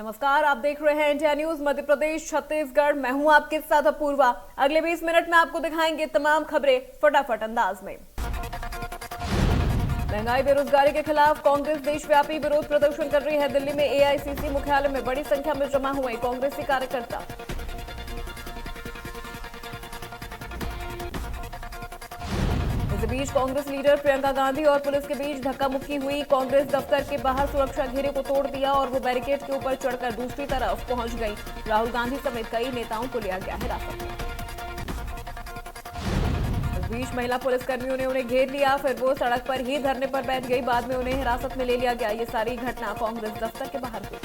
नमस्कार, आप देख रहे हैं इंडिया न्यूज मध्य प्रदेश छत्तीसगढ़। मैं हूं आपके साथ अपूर्वा। अगले 20 मिनट में आपको दिखाएंगे तमाम खबरें फटाफट अंदाज में। महंगाई बेरोजगारी के खिलाफ कांग्रेस देशव्यापी विरोध प्रदर्शन कर रही है। दिल्ली में एआईसीसी मुख्यालय में बड़ी संख्या में जमा हुए कांग्रेसी कार्यकर्ता। इस बीच कांग्रेस लीडर प्रियंका गांधी और पुलिस के बीच धक्का मुक्की हुई। कांग्रेस दफ्तर के बाहर सुरक्षा घेरे को तोड़ दिया और वो बैरिकेड के ऊपर चढ़कर दूसरी तरफ पहुंच गई। राहुल गांधी समेत कई नेताओं को लिया गया हिरासत में। इस बीच महिला पुलिसकर्मियों ने उन्हें घेर लिया, फिर वो सड़क पर ही धरने पर बैठ गई। बाद में उन्हें हिरासत में ले लिया गया। ये सारी घटना कांग्रेस दफ्तर के बाहर हुई।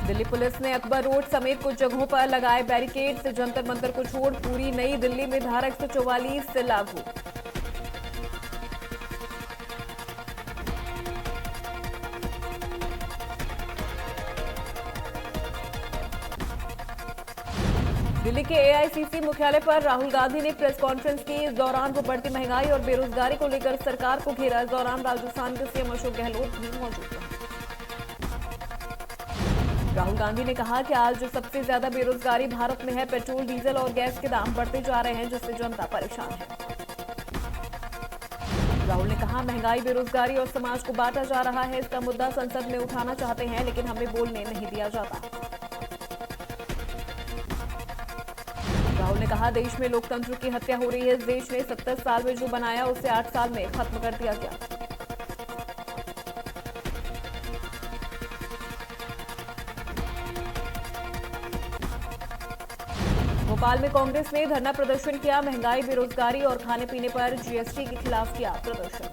दिल्ली पुलिस ने अकबर रोड समेत कुछ जगहों पर लगाए बैरिकेड्स। जंतर मंतर को छोड़ पूरी नई दिल्ली में धारा 144 से लागू। दिल्ली के एआईसीसी मुख्यालय पर राहुल गांधी ने प्रेस कॉन्फ्रेंस की। इस दौरान वो बढ़ती महंगाई और बेरोजगारी को लेकर सरकार को घेरा। इस दौरान राजस्थान के सीएम अशोक गहलोत भी मौजूद रहे। राहुल गांधी ने कहा कि आज जो सबसे ज्यादा बेरोजगारी भारत में है। पेट्रोल, डीजल और गैस के दाम बढ़ते जा रहे हैं, जिससे जनता परेशान है। राहुल ने कहा, महंगाई, बेरोजगारी और समाज को बांटा जा रहा है। इसका मुद्दा संसद में उठाना चाहते हैं, लेकिन हमें बोलने नहीं दिया जाता। राहुल ने कहा, देश में लोकतंत्र की हत्या हो रही है। इस देश ने 70 साल में जो बनाया उसे 8 साल में खत्म कर दिया गया। भोपाल में कांग्रेस ने धरना प्रदर्शन किया। महंगाई, बेरोजगारी और खाने पीने पर जीएसटी के खिलाफ किया प्रदर्शन।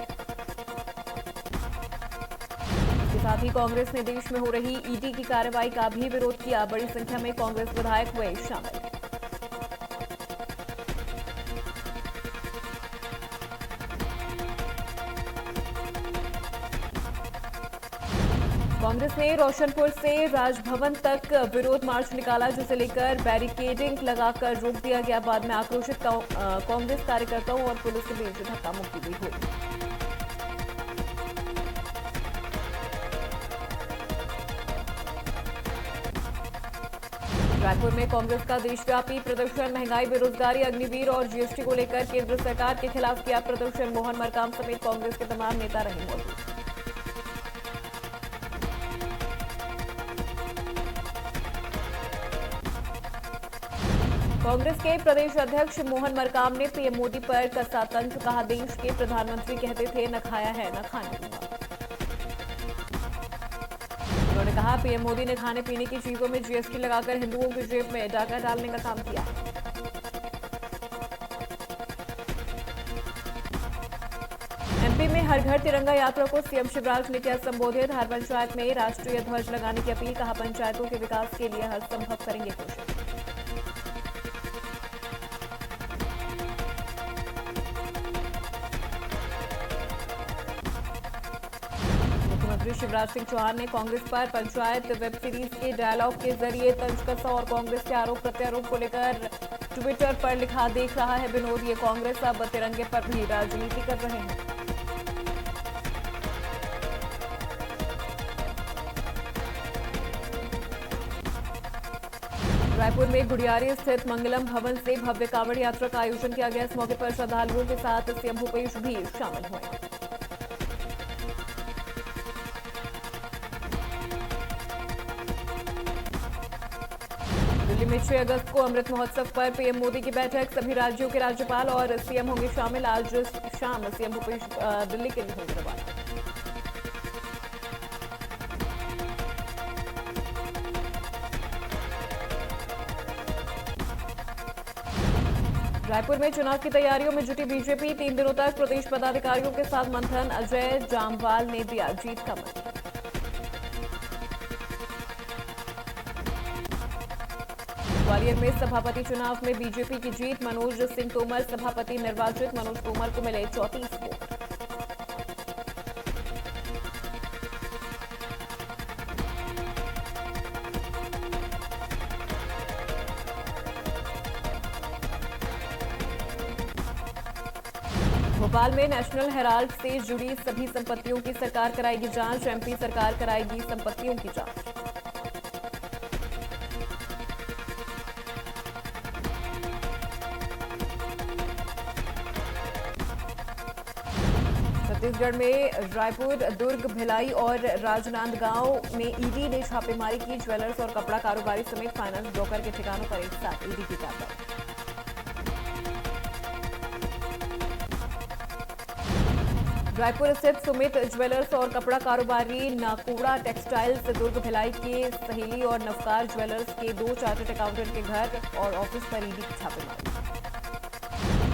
इसके साथ ही कांग्रेस ने देश में हो रही ईडी की कार्रवाई का भी विरोध किया। बड़ी संख्या में कांग्रेस विधायक हुए शामिल। कांग्रेस ने रोशनपुर से राजभवन तक विरोध मार्च निकाला, जिसे लेकर बैरिकेडिंग लगाकर रोक दिया गया। बाद में आक्रोशित कांग्रेस कार्यकर्ताओं और पुलिस के बीच धक्का मुक्की भी हुई। रायपुर में कांग्रेस का देशव्यापी प्रदर्शन। महंगाई, बेरोजगारी, अग्निवीर और जीएसटी को लेकर केंद्र सरकार के खिलाफ किया प्रदर्शन। मोहन मरकाम समेत कांग्रेस के तमाम नेता रहे मौजूद। कांग्रेस के प्रदेश अध्यक्ष मोहन मरकाम ने पीएम मोदी पर कसा तंज। कहा, देश के प्रधानमंत्री कहते थे न खाया है न खाने दूंगा। उन्होंने कहा, पीएम मोदी ने खाने पीने की चीजों में जीएसटी लगाकर हिंदुओं की जेब में डाका डालने का काम किया है। एमपी में हर घर तिरंगा यात्रा को सीएम शिवराज ने किया संबोधित। हर पंचायत में राष्ट्रीय ध्वज लगाने की अपील। कहा, पंचायतों के विकास के लिए हर संभव करेंगे कोशिश। मुख्यमंत्री शिवराज सिंह चौहान ने कांग्रेस पर पंचायत वेब सीरीज के डायलॉग के जरिए तंज कसा और कांग्रेस के आरोप प्रत्यारोप को लेकर ट्विटर पर लिखा, देख रहा है विनोद, ये कांग्रेस अब तिरंगे पर भी राजनीति कर रहे हैं। रायपुर में गुड़ियारी स्थित मंगलम भवन से भव्य कांवड़ यात्रा का आयोजन किया गया। इस मौके पर श्रद्धालुओं के साथ सीएम भूपेश भी शामिल हुए। दिल्ली में 6 अगस्त को अमृत महोत्सव पर पीएम मोदी की बैठक। सभी राज्यों के राज्यपाल और सीएम होंगे शामिल। आज शाम सीएम भूपेश दिल्ली के लिए होंगे रवाना। रायपुर में चुनाव की तैयारियों में जुटी बीजेपी। 3 दिनों तक प्रदेश पदाधिकारियों के साथ मंथन। अजय जामवाल ने दिया जीत का मंत्र। ग्वालियर में सभापति चुनाव में बीजेपी की जीत। मनोज सिंह तोमर सभापति निर्वाचित। मनोज तोमर को मिले 34 वोट। भोपाल में नेशनल हेराल्ड से जुड़ी सभी संपत्तियों की सरकार कराएगी जांच। एमपी सरकार कराएगी संपत्तियों की जांच। छत्तीसगढ़ में रायपुर, दुर्ग, भिलाई और राजनांदगांव में ईडी ने छापेमारी की। ज्वेलर्स और कपड़ा कारोबारी समेत फाइनेंस ब्रोकर के ठिकानों पर एक साथ ईडी की कार्रवाई। रायपुर स्थित सुमित ज्वेलर्स और कपड़ा कारोबारी नाकोड़ा टेक्सटाइल्स, दुर्ग, भिलाई के सहेली और नवकार ज्वेलर्स के 2 चार्टर्ड अकाउंटेंट के घर और ऑफिस पर ईडी की छापेमारी।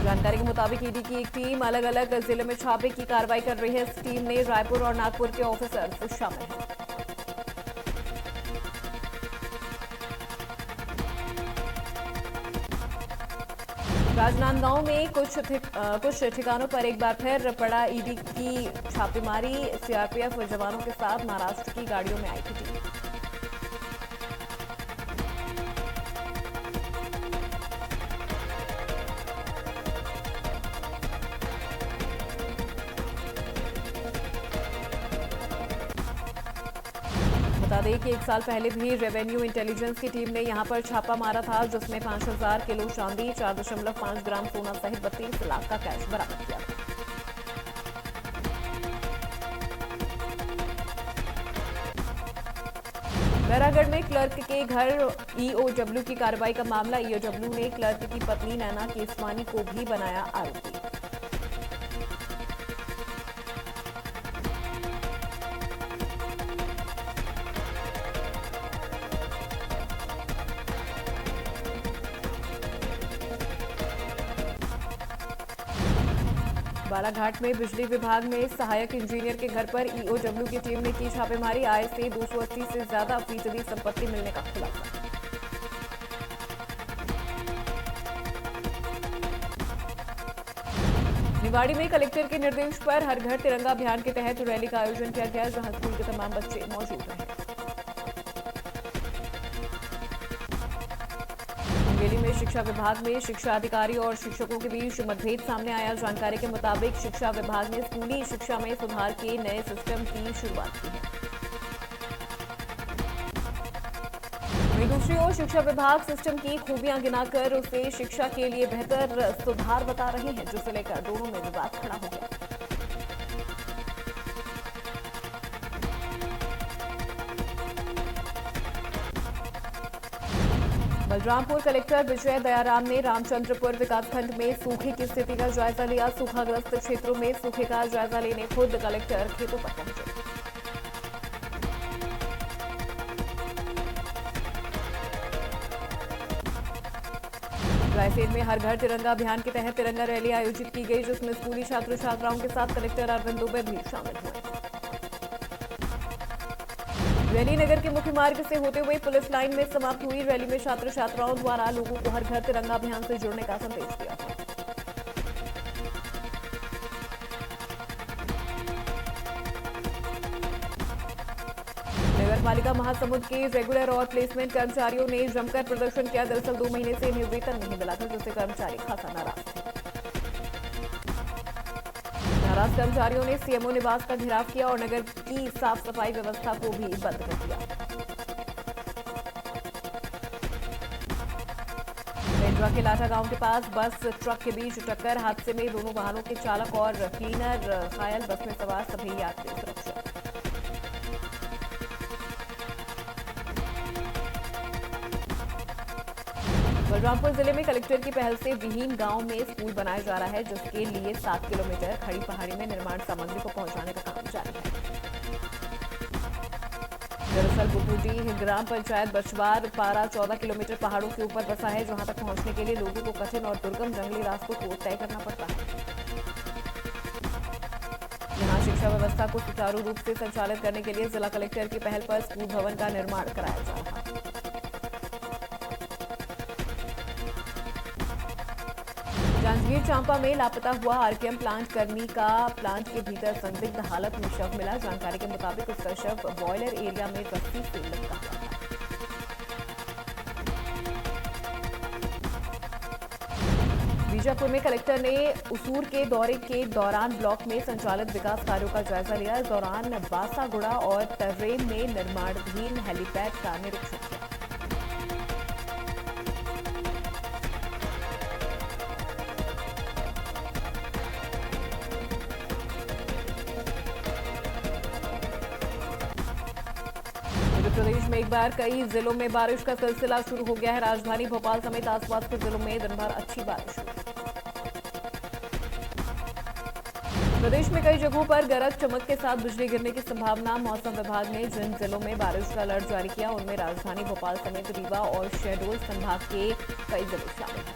जानकारी के मुताबिक ईडी की एक टीम अलग अलग जिले में छापे की कार्रवाई कर रही है। इस टीम में रायपुर और नागपुर के ऑफिसर्स शामिल हैं। राजनांदगांव में कुछ ठिकानों पर एक बार फिर पड़ा ईडी की छापेमारी। सीआरपीएफ जवानों के साथ महाराष्ट्र की गाड़ियों में आई थी टीम। बता दें कि 1 साल पहले भी रेवेन्यू इंटेलिजेंस की टीम ने यहां पर छापा मारा था, जिसमें 5,000 किलो चांदी, 4.5 ग्राम सोना सहित 32 लाख का कैश बरामद किया था। बैरागढ़ में क्लर्क के घर ईओडब्ल्यू की कार्रवाई का मामला। ईओडब्ल्यू ने क्लर्क की पत्नी नैना केसवानी को भी बनाया आरोपी। बालाघाट में बिजली विभाग में सहायक इंजीनियर के घर पर ईओडब्ल्यू की टीम ने की छापेमारी। आय से 280 से ज्यादा फीसदी संपत्ति मिलने का खुलासा। निवाड़ी में कलेक्टर के निर्देश पर हर घर तिरंगा अभियान के तहत रैली का आयोजन किया गया, जहां स्कूल के तमाम बच्चे मौजूद रहे। मुंगेली में शिक्षा विभाग में शिक्षा अधिकारी और शिक्षकों के बीच मतभेद सामने आया। जानकारी के मुताबिक शिक्षा विभाग ने स्कूली शिक्षा में सुधार के नए सिस्टम की शुरुआत की है। वहीं दूसरी ओर शिक्षा विभाग सिस्टम की खूबियां गिनाकर उसे शिक्षा के लिए बेहतर सुधार बता रहे हैं, जिसे लेकर दोनों में विवाद खड़ा हो गया। बलरामपुर कलेक्टर विजय दयाराम ने रामचंद्रपुर विकासखंड में सूखे की स्थिति का जायजा लिया। सूखाग्रस्त क्षेत्रों में सूखे का जायजा लेने खुद कलेक्टर खेतों पर पहुंचे। रायसेन में हर घर तिरंगा अभियान के तहत तिरंगा रैली आयोजित की गई, जिसमें स्कूली छात्र छात्राओं के साथ कलेक्टर अरविंद दुबे भी शामिल हुए। रैली नगर के मुख्य मार्ग से होते हुए पुलिस लाइन में समाप्त हुई। रैली में छात्र छात्राओं द्वारा लोगों को हर घर तिरंगा अभियान से जुड़ने का संदेश दिया गया। नगर पालिका महासमुंद के रेगुलर और प्लेसमेंट कर्मचारियों ने जमकर प्रदर्शन किया। दरअसल 2 महीने से इन्हें वेतन नहीं मिला था, जिससे कर्मचारी खासा नाराज थे। नाराज कर्मचारियों ने सीएमओ निवास का घेराव किया और नगर की साफ सफाई व्यवस्था को भी बंद कर दिया। पेंड्रा के लाठा गांव के पास बस ट्रक के बीच टक्कर। हादसे में दोनों वाहनों के चालक और क्लीनर घायल, बस में सवार सभी यात्री सुरक्षित। बलरामपुर जिले में कलेक्टर की पहल से विहीन गांव में स्कूल बनाया जा रहा है, जिसके लिए 7 किलोमीटर खड़ी पहाड़ी में निर्माण सामग्री को पहुंचाने का काम जारी है। दरअसल बुद्धूडीह ग्राम पंचायत बछवार पारा 14 किलोमीटर पहाड़ों के ऊपर बसा है, जहां तक पहुंचने के लिए लोगों को कठिन और दुर्गम जंगली रास्तों को तय करना पड़ता है। यहां शिक्षा व्यवस्था को सुचारू रूप से संचालित करने के लिए जिला कलेक्टर की पहल पर स्कूल भवन का निर्माण कराया जा रहा है। जांजगीर चांपा में लापता हुआ आरकेएम प्लांट कर्मी का प्लांट के भीतर संदिग्ध हालत में शव मिला। जानकारी के मुताबिक उसका शव बॉयलर एरिया में रस्सी से लटका हुआ था। बीजापुर में कलेक्टर ने उसूर के दौरे के दौरान ब्लॉक में संचालित विकास कार्यों का जायजा लिया। इस दौरान बासागुड़ा और तर्रेम में निर्माणाधीन हेलीपैड का निरीक्षण किया। प्रदेश में एक बार कई जिलों में बारिश का सिलसिला शुरू हो गया है। राजधानी भोपाल समेत आसपास के जिलों में दिन भर अच्छी बारिश हुई। प्रदेश में कई जगहों पर गरज चमक के साथ बिजली गिरने की संभावना। मौसम विभाग ने जिन जिलों में बारिश का अलर्ट जारी किया उनमें राजधानी भोपाल समेत रीवा और शहडोल संभाग के कई जिले शामिल हैं।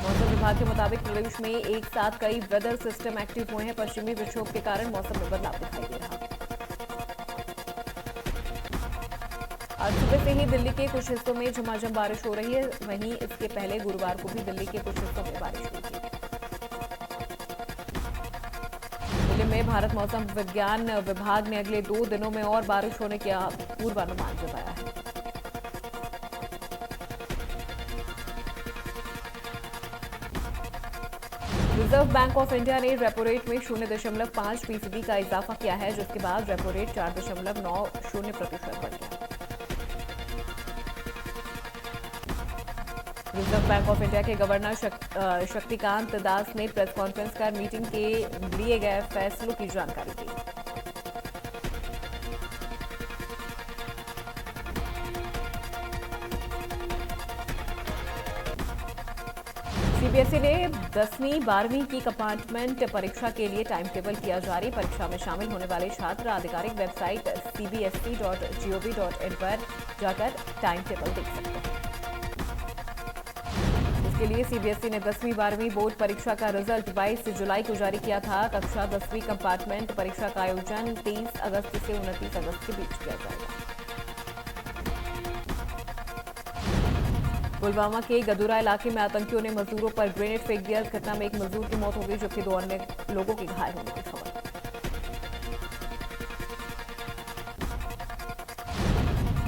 मौसम विभाग के मुताबिक प्रदेश में एक साथ कई वेदर सिस्टम एक्टिव हुए हैं। पश्चिमी विक्षोभ के कारण मौसम में बदलाव दिखाई दे रहा है। आज सुबह से ही दिल्ली के कुछ हिस्सों में झमाझम बारिश हो रही है। वहीं इसके पहले गुरुवार को भी दिल्ली के कुछ हिस्सों में बारिश हुई थी। दिल्ली में भारत मौसम विज्ञान विभाग ने अगले 2 दिनों में और बारिश होने का पूर्वानुमान जताया है। रिजर्व बैंक ऑफ इंडिया ने रेपो रेट में 0.5% का इजाफा किया है, जिसके बाद रेपो रेट 4.90% बढ़ गया। रिजर्व बैंक ऑफ इंडिया के गवर्नर शक्तिकांत दास ने प्रेस कॉन्फ्रेंस कर मीटिंग के लिए गए फैसलों की जानकारी दी। सीबीएसई ने 10वीं 12वीं की कंपार्टमेंट परीक्षा के लिए टाइम टेबल किया जारी। परीक्षा में शामिल होने वाले छात्र आधिकारिक वेबसाइट cbse.gov.in पर जाकर टाइम टेबल देख सकते हैं। इसके लिए सीबीएसई ने 10वीं 12वीं बोर्ड परीक्षा का रिजल्ट 22 जुलाई को जारी किया था। कक्षा 10वीं कंपार्टमेंट परीक्षा का आयोजन 23 अगस्त से 29 अगस्त के बीच किया जाएगा। पुलवामा के गदुरा इलाके में आतंकियों ने मजदूरों पर ग्रेनेड फेंक दिया। इस घटना में एक मजदूर की मौत हो गई, जबकि 2 अन्य लोगों के घायल होने की खबर।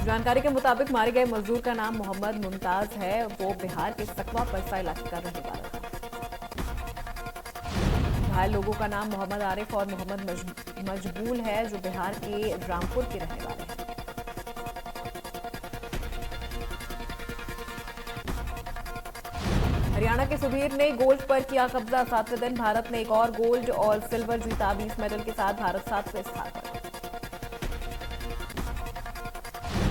जानकारी के मुताबिक मारे गए मजदूर का नाम मोहम्मद मुमताज है। वो बिहार के सकवा परसा इलाके का रहने वाला था। घायल लोगों का नाम मोहम्मद आरिफ और मोहम्मद मजबूल है, जो बिहार के रामपुर के रहने वाले हैं। हरियाणा के सुधीर ने गोल्ड पर किया कब्जा। 7वें दिन भारत ने एक और गोल्ड और सिल्वर जीता। 20 मेडल के साथ भारत 7वें स्थान पर।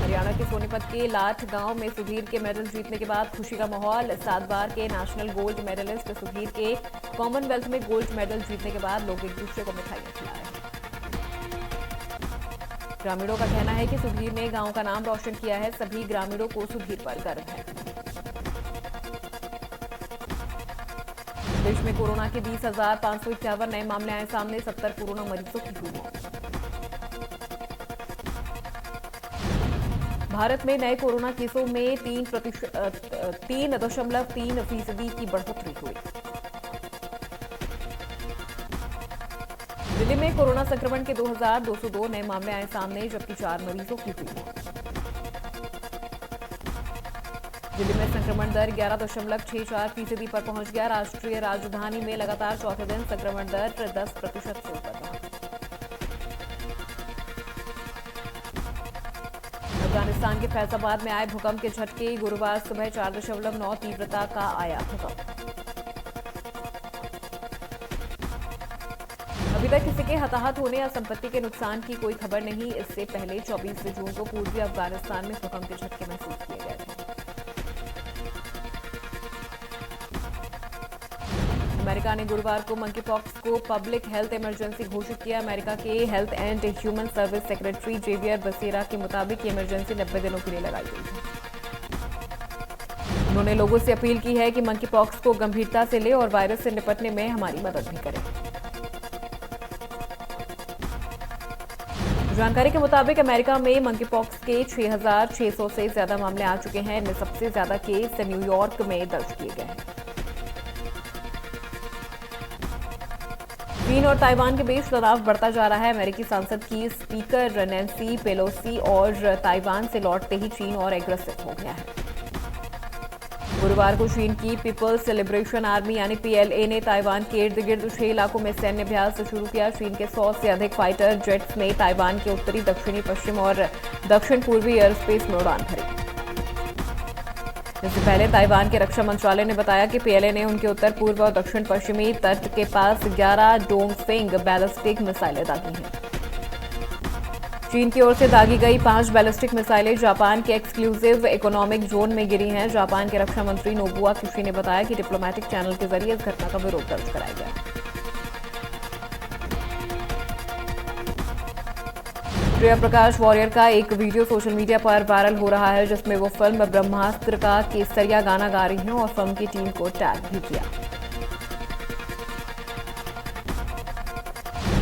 हरियाणा के सोनीपत के लाठ गांव में सुधीर के मेडल जीतने के बाद खुशी का माहौल। 7 बार के नेशनल गोल्ड मेडलिस्ट सुधीर के कॉमनवेल्थ में गोल्ड मेडल जीतने के बाद लोग एक दूसरे को मिठाइयां खिला रहे हैं। ग्रामीणों का कहना है कि सुधीर ने गांव का नाम रोशन किया है। सभी ग्रामीणों को सुधीर पर गर्व है। देश में कोरोना के 20,551 नए मामले आए सामने। 70 कोरोना मरीजों की हुई मौत। भारत में नए कोरोना केसों में 3.3% की बढ़ोतरी हुई। दिल्ली में कोरोना संक्रमण के 2,202 नए मामले आए सामने, जबकि 4 मरीजों की हुई मौत। दिल्ली में संक्रमण दर 11.64% पर पहुंच गया। राष्ट्रीय राजधानी में लगातार चौथे दिन संक्रमण दर 10% से ऊपर रहा। अफगानिस्तान के फैसलाबाद में आए भूकंप के झटके। गुरुवार सुबह 4.9 तीव्रता का आया भूकंप। अभी तक किसी के हताहत होने या संपत्ति के नुकसान की कोई खबर नहीं। इससे पहले 24 जून को पूर्वी अफगानिस्तान में भूकंप के झटके महसूस किए गए थे। अमेरिका ने गुरुवार को मंकीपॉक्स को पब्लिक हेल्थ इमरजेंसी घोषित किया। अमेरिका के health and human service secretary Xavier Becerra के मुताबिक ये इमरजेंसी 90 दिनों के लिए लगाई गई है। उन्होंने लोगों से अपील की है कि मंकीपॉक्स को गंभीरता से ले और वायरस से निपटने में हमारी मदद भी करें। जानकारी के मुताबिक अमेरिका में मंकीपॉक्स के 6,600 से ज्यादा मामले आ चुके हैं। इनमें सबसे ज्यादा केस न्यूयॉर्क में दर्ज किए गए हैं। चीन और ताइवान के बीच तनाव बढ़ता जा रहा है। अमेरिकी संसद की स्पीकर नैंसी पेलोसी और ताइवान से लौटते ही चीन और एग्रेसिव हो गया है। गुरुवार को चीन की पीपल्स लिबरेशन आर्मी यानी पीएलए ने ताइवान के इर्द गिर्द 6 इलाकों में सैन्य अभ्यास शुरू किया। चीन के 100 से अधिक फाइटर जेट्स ने ताइवान के उत्तरी, दक्षिणी, पश्चिम और दक्षिण पूर्वी एयर स्पेस में उड़ान भरी। इससे पहले ताइवान के रक्षा मंत्रालय ने बताया कि पीएलए ने उनके उत्तर पूर्व और दक्षिण पश्चिमी तट के पास 11 डोंगफेंग बैलिस्टिक मिसाइलें दागी हैं। चीन की ओर से दागी गई 5 बैलिस्टिक मिसाइलें जापान के एक्सक्लूसिव इकोनॉमिक जोन में गिरी हैं। जापान के रक्षा मंत्री नोबुआ किशी ने बताया कि डिप्लोमेटिक चैनल के जरिए इस घटना का विरोध दर्ज कराया गया। प्रिया प्रकाश वॉरियर का एक वीडियो सोशल मीडिया पर वायरल हो रहा है, जिसमें वो फिल्म ब्रह्मास्त्र का केसरिया गाना गा रही हैं और फिल्म की टीम को टैग भी किया।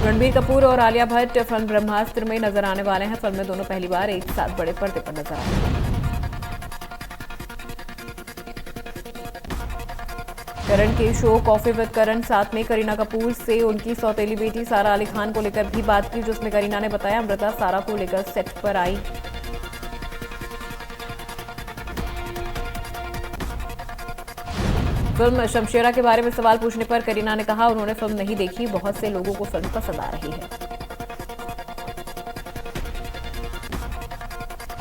रणबीर कपूर और आलिया भट्ट फिल्म ब्रह्मास्त्र में नजर आने वाले हैं। फिल्म में दोनों पहली बार एक साथ बड़े पर्दे पर नजर आए। करण के शो कॉफी विद करण साथ में करीना कपूर से उनकी सौतेली बेटी सारा अली खान को लेकर भी बात की, जिसमें करीना ने बताया अमृता सारा को लेकर सेट पर आई। फिल्म शमशेरा के बारे में सवाल पूछने पर करीना ने कहा उन्होंने फिल्म नहीं देखी, बहुत से लोगों को फिल्म पसंद आ रही है।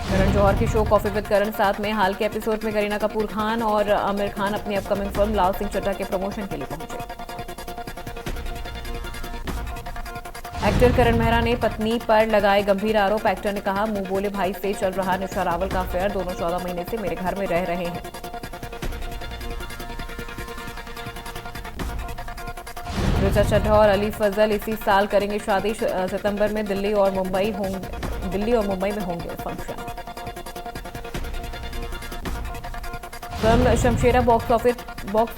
करण जौहर की शो कॉफी विद करण साथ में हाल के एपिसोड में करीना कपूर खान और आमिर खान अपनी अपकमिंग फिल्म लाल सिंह चड्ढा के प्रमोशन के लिए पहुंचे। एक्टर करण मेहरा ने पत्नी पर लगाए गंभीर आरोप। एक्टर ने कहा मुंह बोले भाई से चल रहा निशा रावल का अफेयर, दोनों 14 महीने से मेरे घर में रह रहे हैं। ऋचा चड्ढा और अली फजल इसी साल करेंगे शादी। सितंबर में दिल्ली और मुंबई में होंगे function. Film Shamshera box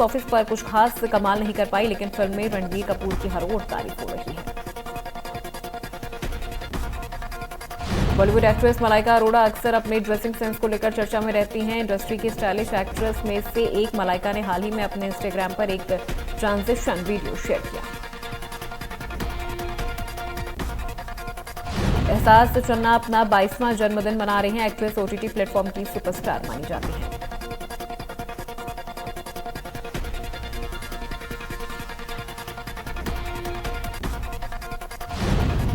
office पर कुछ खास कमाल नहीं कर पाई, लेकिन फिल्म में रणबीर कपूर की हर ओर तारीफ हो रही है। बॉलीवुड एक्ट्रेस मलाइका अरोड़ा अक्सर अपने ड्रेसिंग सेंस को लेकर चर्चा में रहती हैं। इंडस्ट्री की स्टाइलिश एक्ट्रेस में से एक मलाइका ने हाल ही में अपने इंस्टाग्राम पर एक ट्रांजिशन वीडियो शेयर किया। एहसास चन्ना अपना 22वां जन्मदिन मना रही हैं। एक्ट्रेस ओटीटी प्लेटफॉर्म की सुपरस्टार मानी जाती हैं।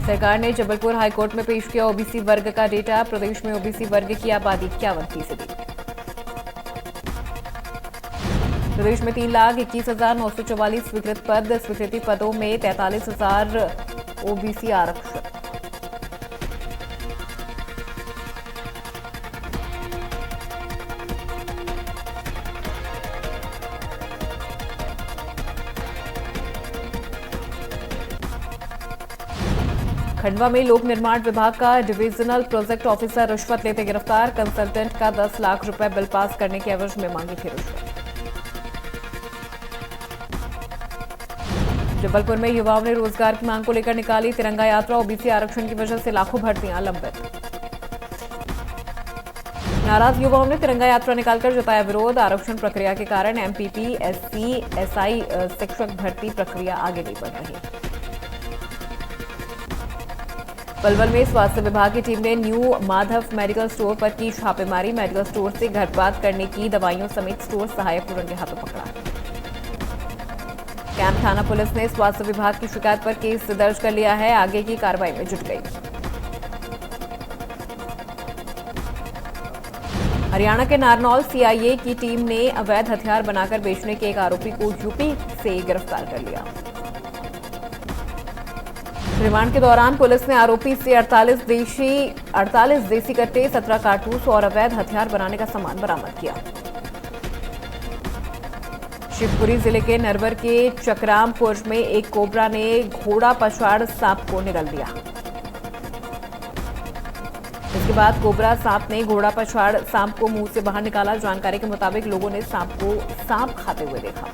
सरकार ने जबलपुर हाईकोर्ट में पेश किया ओबीसी वर्ग का डेटा। प्रदेश में ओबीसी वर्ग की आबादी 51%। प्रदेश में 3,21,944 स्वीकृत पद, स्वीकृति पदों में 43,000 ओबीसी आरक्षण। खंडवा में लोक निर्माण विभाग का डिविजनल प्रोजेक्ट ऑफिसर रिश्वत लेते गिरफ्तार। कंसल्टेंट का 10 लाख रुपए बिल पास करने के एवज में मांगी थी रिश्वत। जबलपुर में युवाओं ने रोजगार की मांग को लेकर निकाली तिरंगा यात्रा। ओबीसी आरक्षण की वजह से लाखों भर्तियां लंबित। नाराज युवाओं ने तिरंगा यात्रा निकालकर जताया विरोध। आरक्षण प्रक्रिया के कारण एमपीपी, एससी, एसआई शिक्षक भर्ती प्रक्रिया आगे नहीं बढ़ रही। पलवल में स्वास्थ्य विभाग की टीम ने न्यू माधव मेडिकल स्टोर पर की छापेमारी। मेडिकल स्टोर से गर्भपात करने की दवाइयों समेत स्टोर सहायक को रंगे हाथों पकड़ा। कैंप थाना पुलिस ने स्वास्थ्य विभाग की शिकायत पर केस दर्ज कर लिया है, आगे की कार्रवाई में जुट गई। हरियाणा के नारनौल सीआईए की टीम ने अवैध हथियार बनाकर बेचने के एक आरोपी को यूपी से गिरफ्तार कर लिया। रिमांड के दौरान पुलिस ने आरोपी से 48 देसी कट्टे, 17 कारतूस और अवैध हथियार बनाने का सामान बरामद किया। शिवपुरी जिले के नरवर के चकरामपुर में एक कोबरा ने घोड़ा पछाड़ सांप को निगल दिया। इसके बाद कोबरा सांप ने घोड़ा पछाड़ सांप को मुंह से बाहर निकाला। जानकारी के मुताबिक लोगों ने सांप को सांप खाते हुए देखा।